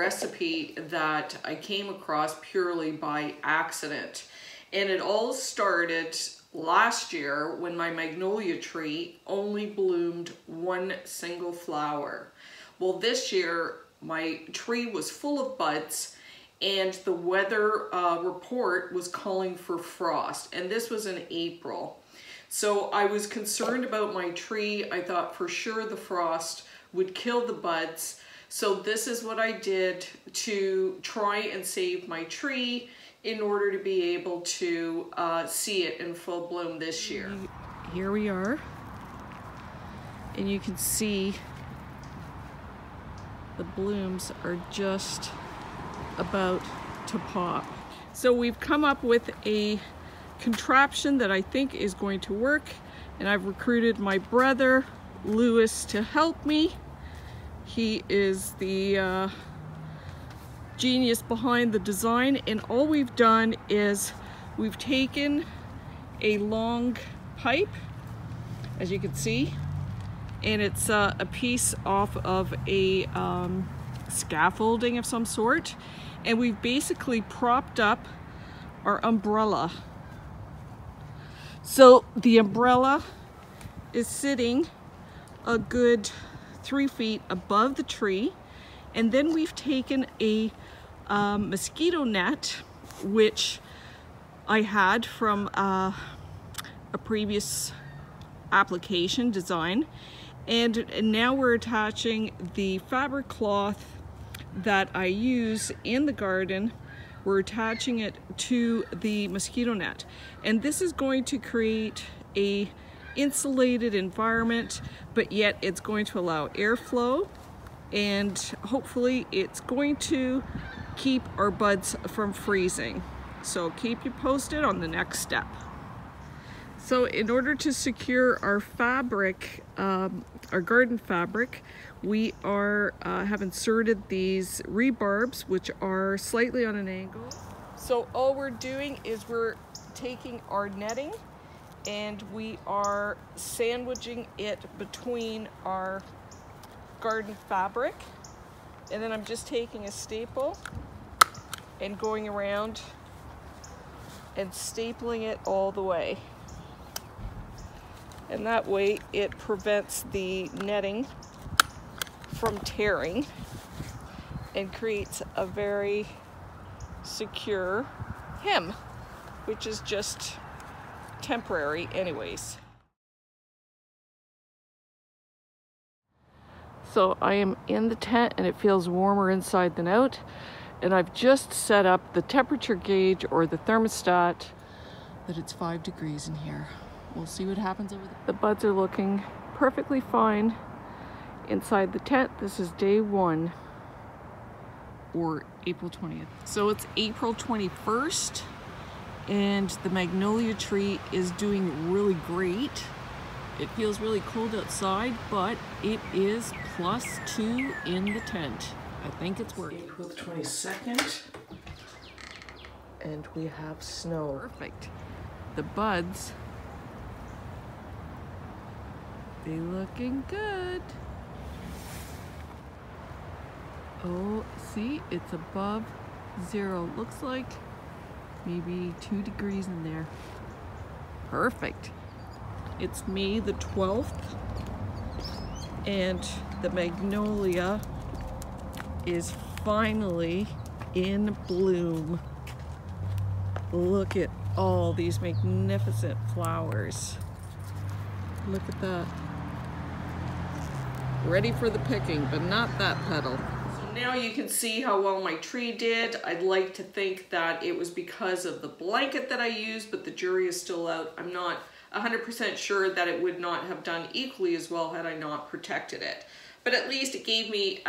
recipe that I came across purely by accident. And it all started last year when my magnolia tree only bloomed one single flower. Well, this year my tree was full of buds and the weather report was calling for frost, and this was in April. So I was concerned about my tree. I thought for sure the frost would kill the buds. So this is what I did to try and save my tree in order to be able to see it in full bloom this year. Here we are, and you can see the blooms are just about to pop. So we've come up with a contraption that I think is going to work, and I've recruited my brother Lewis to help me. He is the genius behind the design, and all we've done is we've taken a long pipe, as you can see, and it's a piece off of a scaffolding of some sort, and we've basically propped up our umbrella. So the umbrella is sitting a good 3 feet above the tree, and then we've taken a mosquito net, which I had from a previous application design, and now we're attaching the fabric cloth that I use in the garden. We're attaching it to the mosquito net, and this is going to create a insulated environment, but yet it's going to allow airflow, and hopefully it's going to keep our buds from freezing. So keep you posted on the next step. So in order to secure our fabric, our garden fabric, we have inserted these rebarbs, which are slightly on an angle. So all we're doing is we're taking our netting and we are sandwiching it between our garden fabric. And then I'm just taking a staple and going around and stapling it all the way. And that way it prevents the netting from tearing and creates a very secure hem, which is just temporary anyways. So I am in the tent and it feels warmer inside than out, and I've just set up the temperature gauge or the thermostat that it's 5 degrees in here. We'll see what happens over there. The buds are looking perfectly fine inside the tent. This is day 1, or April 20th. So it's April 21st, and the magnolia tree is doing really great. It feels really cold outside, but it is +2 in the tent. I think it's working. April 22nd, and we have snow. Perfect. The buds, they looking good. Oh, see, it's above 0. Looks like maybe 2 degrees in there. Perfect. It's May the 12th, and the magnolia is finally in bloom. Look at all these magnificent flowers. Look at that. Ready for the picking, but not that petal. So now you can see how well my tree did. I'd like to think that it was because of the blanket that I used, but the jury is still out. I'm not 100% sure that it would not have done equally as well had I not protected it. But at least it gave me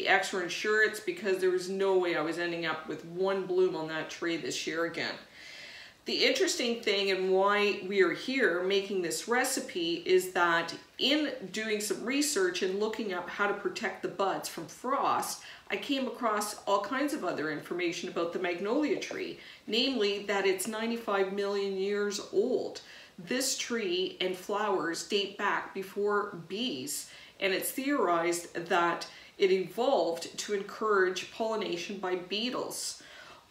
extra insurance, because there was no way I was ending up with one bloom on that tree this year again. The interesting thing and why we are here making this recipe is that in doing some research and looking up how to protect the buds from frost, I came across all kinds of other information about the magnolia tree, namely that it's 95 million years old. This tree and flowers date back before bees, and it's theorized that it evolved to encourage pollination by beetles.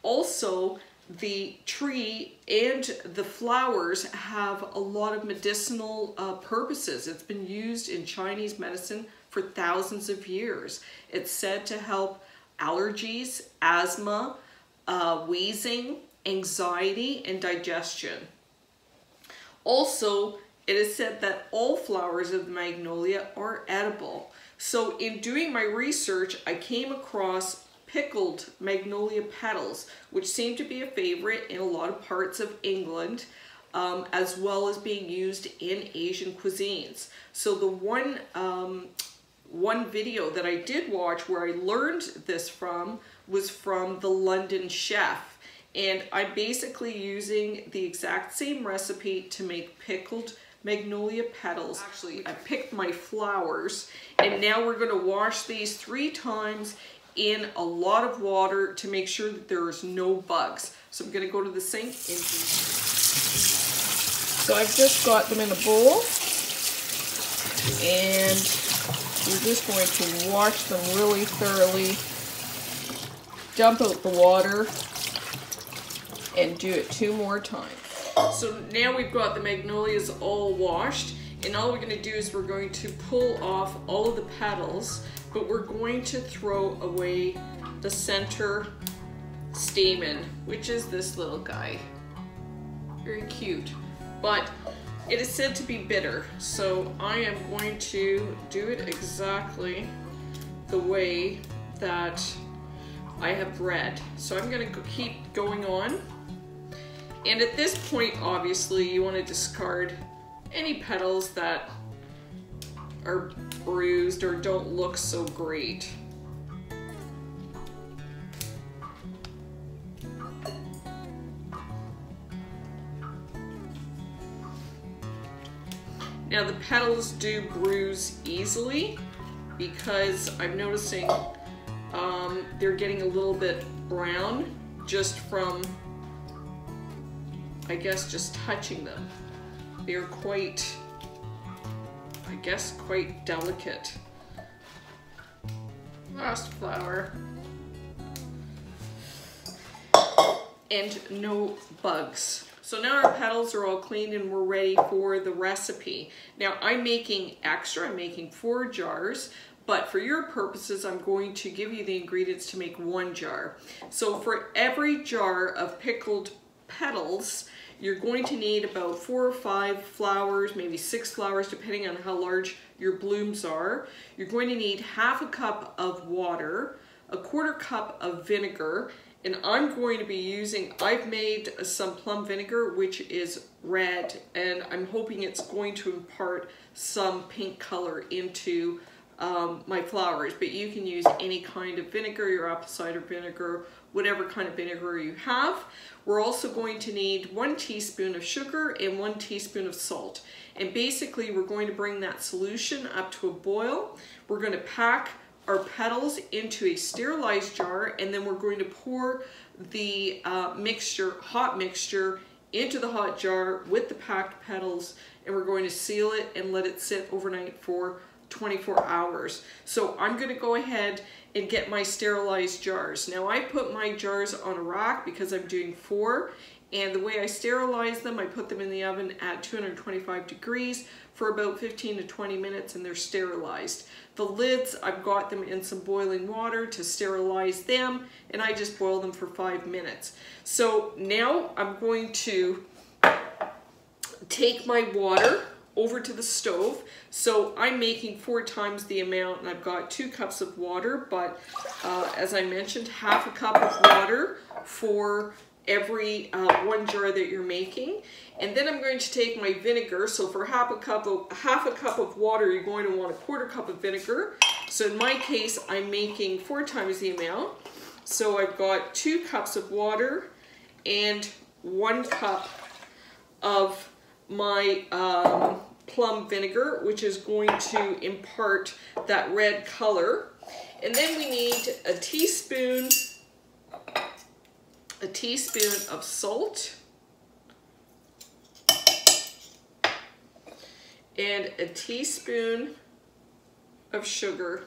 Also, the tree and the flowers have a lot of medicinal purposes. It's been used in Chinese medicine for thousands of years. It's said to help allergies, asthma, wheezing, anxiety, and digestion. Also, it is said that all flowers of the magnolia are edible. So in doing my research, I came across pickled magnolia petals, which seem to be a favorite in a lot of parts of England, as well as being used in Asian cuisines. So the one video that I did watch where I learned this from was from the London chef. And I'm basically using the exact same recipe to make pickled magnolia petals. Actually, I picked my flowers, and now we're going to wash these 3 times in a lot of water to make sure that there's no bugs. So I'm going to go to the sink and so I've just got them in a bowl, and we're just going to wash them really thoroughly, dump out the water, and do it 2 more times. So now we've got the magnolias all washed, and all we're going to do is we're going to pull off all of the petals, but we're going to throw away the center stamen, which is this little guy. Very cute, but it is said to be bitter, so I am going to do it exactly the way that I have read. So I'm going to keep going on. And at this point, obviously, you want to discard any petals that are bruised or don't look so great. Now the petals do bruise easily because I'm noticing they're getting a little bit brown just from, I guess, just touching them. They're quite, I guess, quite delicate. Last flower. And no bugs. So now our petals are all cleaned and we're ready for the recipe. Now I'm making extra, I'm making 4 jars, but for your purposes, I'm going to give you the ingredients to make 1 jar. So for every jar of pickled petals, you're going to need about 4 or 5 flowers, maybe 6 flowers, depending on how large your blooms are. You're going to need half a cup of water, a 1/4 cup of vinegar, and I'm going to be using, I've made some plum vinegar, which is red, and I'm hoping it's going to impart some pink color into my flowers, but you can use any kind of vinegar, your apple cider vinegar, whatever kind of vinegar you have. We're also going to need 1 teaspoon of sugar and 1 teaspoon of salt. And basically we're going to bring that solution up to a boil. We're going to pack our petals into a sterilized jar, and then we're going to pour the hot mixture into the hot jar with the packed petals, and we're going to seal it and let it sit overnight for 24 hours. So I'm going to go ahead and get my sterilized jars. Now I put my jars on a rack because I'm doing 4, and the way I sterilize them, I put them in the oven at 225 degrees for about 15 to 20 minutes and they're sterilized. The lids, I've got them in some boiling water to sterilize them, and I just boil them for 5 minutes. So now I'm going to take my water over to the stove. So I'm making 4 times the amount, and I've got 2 cups of water, but as I mentioned, half a cup of water for every 1 jar that you're making. And then I'm going to take my vinegar. So for half a cup of water, you're going to want a 1/4 cup of vinegar. So in my case, I'm making 4 times the amount. So I've got 2 cups of water and 1 cup of my plum vinegar, which is going to impart that red color. And then we need a teaspoon of salt and a teaspoon of sugar.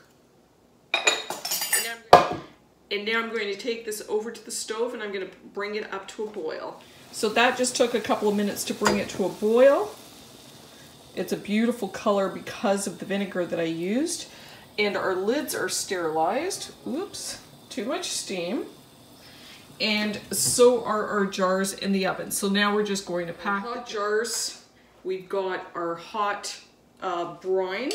And now I'm going to take this over to the stove and I'm going to bring it up to a boil. So that just took a couple of minutes to bring it to a boil. It's a beautiful color because of the vinegar that I used. And our lids are sterilized. Oops, too much steam. And so are our jars in the oven. So now we're just going to pack the jars. We've got our hot brine.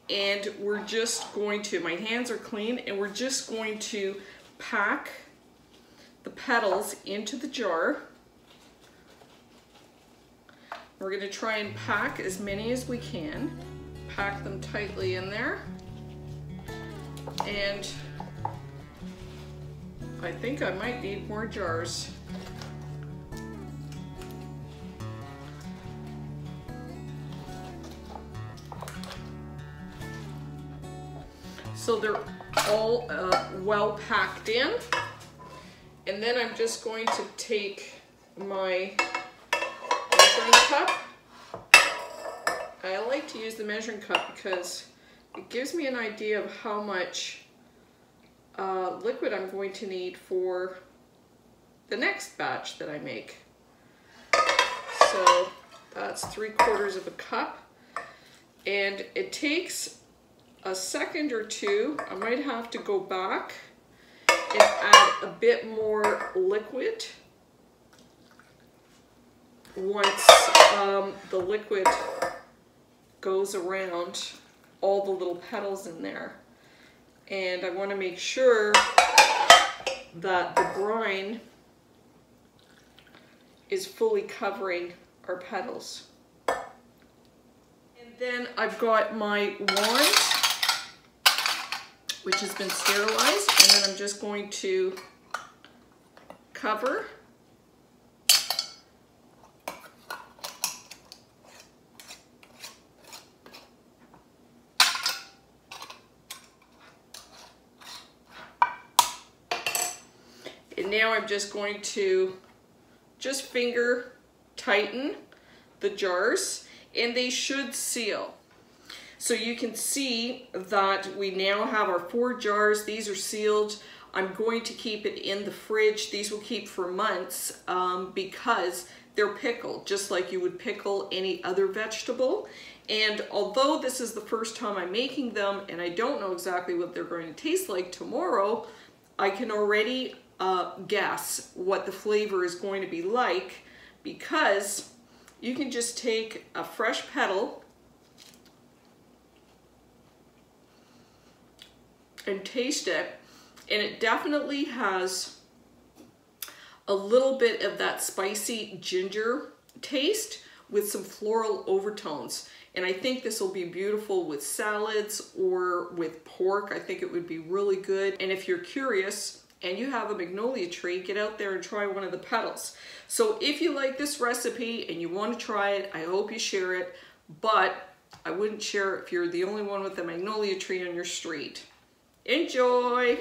And we're just going to, my hands are clean, and we're just going to pack the petals into the jar. We're going to try and pack as many as we can. Pack them tightly in there. And I think I might need more jars. So they're all well packed in. And then I'm just going to take my measuring cup. I like to use the measuring cup because it gives me an idea of how much liquid I'm going to need for the next batch that I make. So that's 3/4 of a cup. And it takes a second or two. I might have to go back and add a bit more liquid once the liquid goes around all the little petals in there. And I want to make sure that the brine is fully covering our petals. And then I've got my wand, which has been sterilized, and then I'm just going to cover. And now I'm just going to just finger tighten the jars, and they should seal. So you can see that we now have our 4 jars. These are sealed. I'm going to keep it in the fridge. These will keep for months because they're pickled, just like you would pickle any other vegetable. And although this is the first time I'm making them and I don't know exactly what they're going to taste like tomorrow, I can already guess what the flavor is going to be like, because you can just take a fresh petal and taste it, and it definitely has a little bit of that spicy ginger taste with some floral overtones. And I think this will be beautiful with salads or with pork. I think it would be really good. And if you're curious and you have a magnolia tree, get out there and try one of the petals. So if you like this recipe and you want to try it, I hope you share it, but I wouldn't share it if you're the only one with a magnolia tree on your street. Enjoy!